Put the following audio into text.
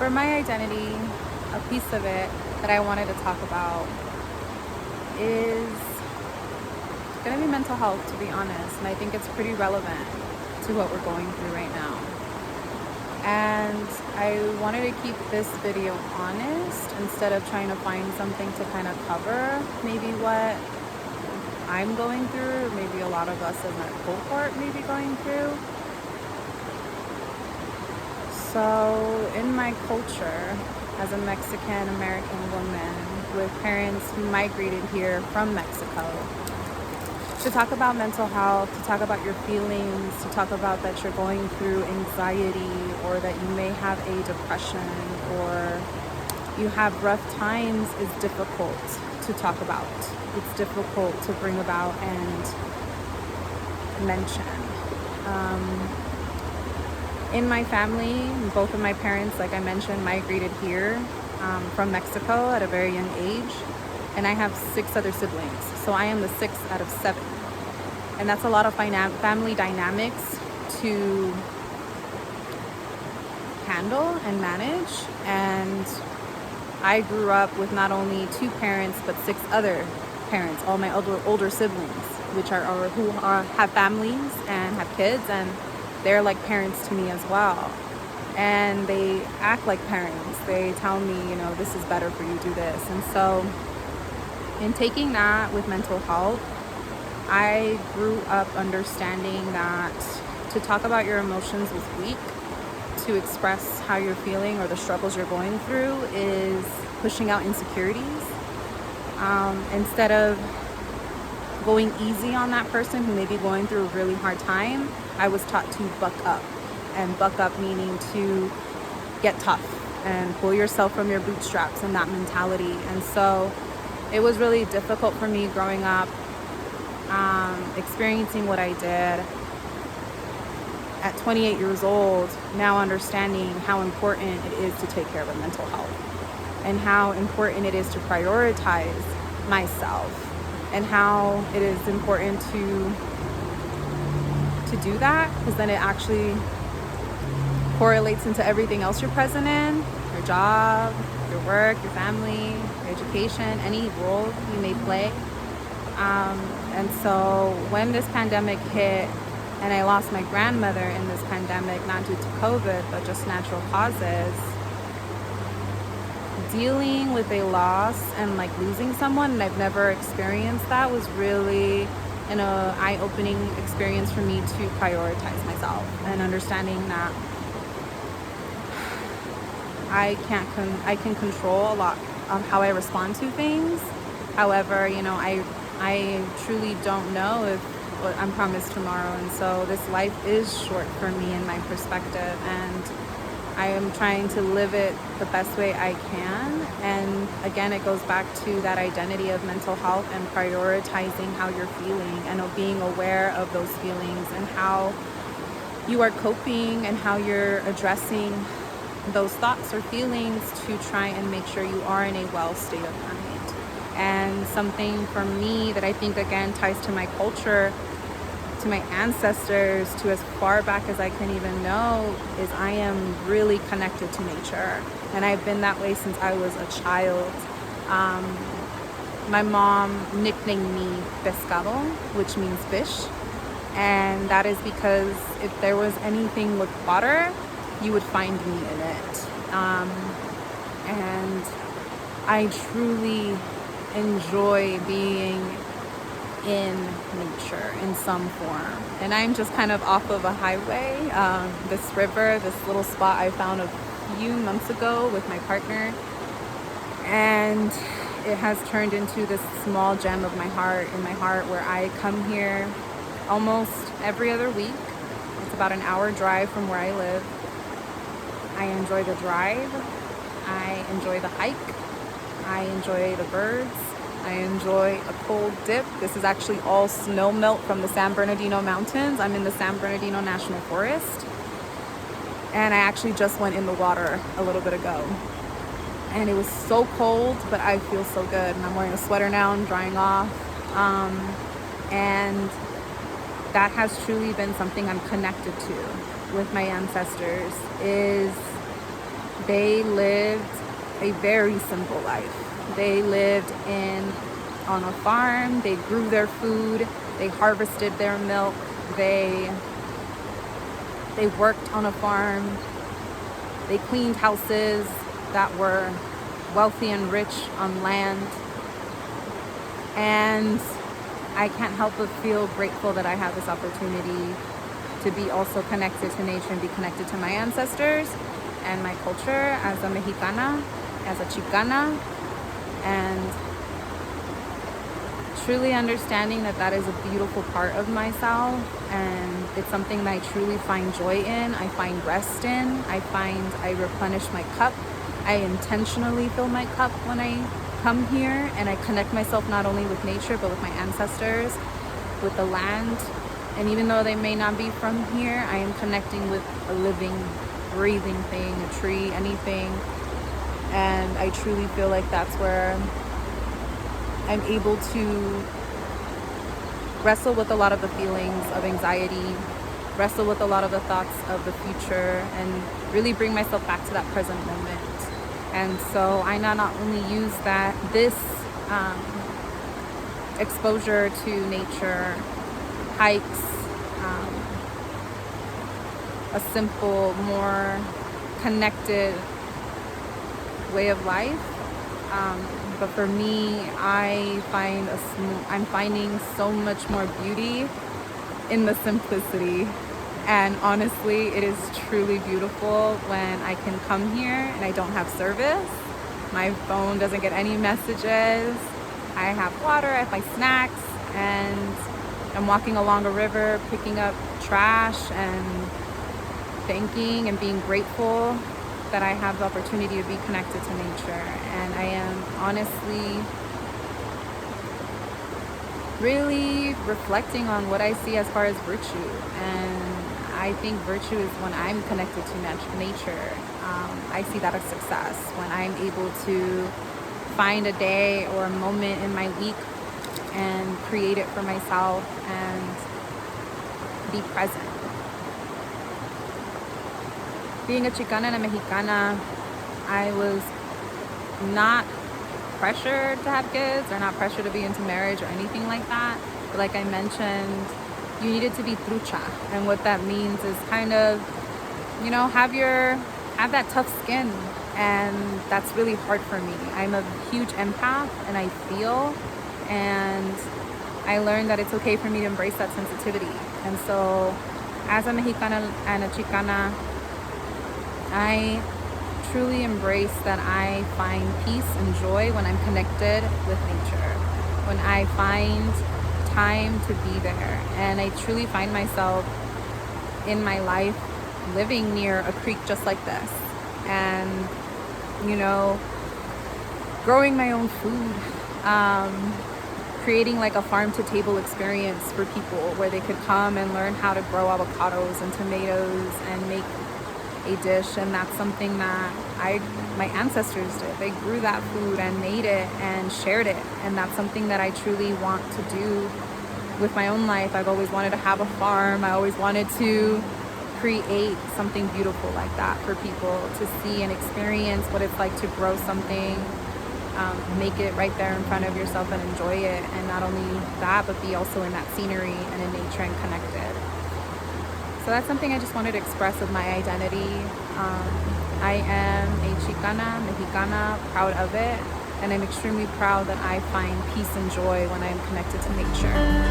for my identity, a piece of it that I wanted to talk about is going to be mental health, to be honest. And I think it's pretty relevant to what we're going through right now. And I wanted to keep this video honest instead of trying to find something to kind of cover maybe what I'm going through, or maybe a lot of us in that cohort may be going through. So in my culture, as a Mexican American woman with parents who migrated here from Mexico, to talk about mental health, to talk about your feelings, to talk about that you're going through anxiety, or that you may have a depression, or you have rough times, is difficult to talk about. It's difficult to bring about and mention. In my family, both of my parents, like I mentioned, migrated here from Mexico at a very young age. And I have 6 other siblings. So I am the 6th out of 7. And that's a lot of family dynamics to handle and manage. And I grew up with not only 2 parents, but 6 other parents, all my older siblings, which who have families and have kids, and they're like parents to me as well. And they act like parents. They tell me, this is better for you, do this. And so in taking that with mental health, I grew up understanding that to talk about your emotions is weak. To express how you're feeling or the struggles you're going through is pushing out insecurities. Instead of going easy on that person who may be going through a really hard time, I was taught to buck up. And buck up meaning to get tough and pull yourself from your bootstraps, and that mentality. And so it was really difficult for me growing up, experiencing what I did at 28 years old, now understanding how important it is to take care of mental health, and how important it is to prioritize myself, and how it is important to do that, because then it actually correlates into everything else you're present in, your job, your work, your family, your education, any role you may play. And so when this pandemic hit, and I lost my grandmother in this pandemic, not due to COVID, but just natural causes, dealing with a loss and like losing someone, and I've never experienced that, was really an eye-opening experience for me to prioritize myself, and understanding that I can control a lot of how I respond to things. However, I truly don't know if what I'm promised tomorrow, and so this life is short for me in my perspective, and I am trying to live it the best way I can. And again, it goes back to that identity of mental health and prioritizing how you're feeling, and being aware of those feelings and how you are coping, and how you're addressing those thoughts or feelings to try and make sure you are in a well state of mind. And something for me that I think again ties to my culture, to my ancestors, to as far back as I can even know, is I am really connected to nature. And I've been that way since I was a child. My mom nicknamed me Pescado, which means fish. And that is because if there was anything with water, you would find me in it. And I truly enjoy being in nature in some form. And I'm just kind of off of a highway. This river, this little spot I found a few months ago with my partner, and it has turned into this small gem of my heart, where I come here almost every other week. It's about an hour drive from where I live. I enjoy the drive. I enjoy the hike. I enjoy the birds. I enjoy a cold dip. This is actually all snow melt from the San Bernardino Mountains. I'm in the San Bernardino National Forest. And I actually just went in the water a little bit ago. And it was so cold, but I feel so good. And I'm wearing a sweater now, I'm drying off. And that has truly been something I'm connected to with my ancestors, is They lived a very simple life. They lived on a farm. They grew their food. They harvested their milk. They worked on a farm. They cleaned houses that were wealthy and rich on land. And I can't help but feel grateful that I have this opportunity to be also connected to nature and be connected to my ancestors and my culture as a Mexicana, as a Chicana, and truly understanding that that is a beautiful part of myself, and it's something that I truly find joy in, I find rest in, I replenish my cup. I intentionally fill my cup when I come here, and I connect myself not only with nature but with my ancestors, with the land. And even though they may not be from here, I am connecting with a living, breathing thing, a tree, anything. And I truly feel like that's where I'm able to wrestle with a lot of the feelings of anxiety, wrestle with a lot of the thoughts of the future, and really bring myself back to that present moment. And so I not only use this exposure to nature, hikes, a simple, more connected way of life. But for me, I'm finding so much more beauty in the simplicity. And honestly, it is truly beautiful when I can come here and I don't have service. My phone doesn't get any messages. I have water, I have my snacks, and I'm walking along a river, picking up trash and thanking and being grateful that I have the opportunity to be connected to nature. And I am honestly really reflecting on what I see as far as virtue. And I think virtue is when I'm connected to nature. I see that as success, when I'm able to find a day or a moment in my week and create it for myself and be present. Being a Chicana and a Mexicana, I was not pressured to have kids or not pressured to be into marriage or anything like that. But like I mentioned, you needed to be trucha. And what that means is kind of, have that tough skin. And that's really hard for me. I'm a huge empath and I feel, and I learned that it's okay for me to embrace that sensitivity. And so as a Mexicana and a Chicana, I truly embrace that I find peace and joy when I'm connected with nature, when I find time to be there. And I truly find myself in my life living near a creek just like this, and growing my own food, creating like a farm to table experience for people where they could come and learn how to grow avocados and tomatoes and make a dish. And that's something that my ancestors did. They grew that food and made it and shared it. And that's something that I truly want to do with my own life. I've always wanted to have a farm. I always wanted to create something beautiful like that for people to see and experience what it's like to grow something, make it right there in front of yourself and enjoy it. And not only that, but be also in that scenery and in nature and connected. So that's something I just wanted to express with my identity. I am a Chicana, Mexicana, proud of it. And I'm extremely proud that I find peace and joy when I'm connected to nature.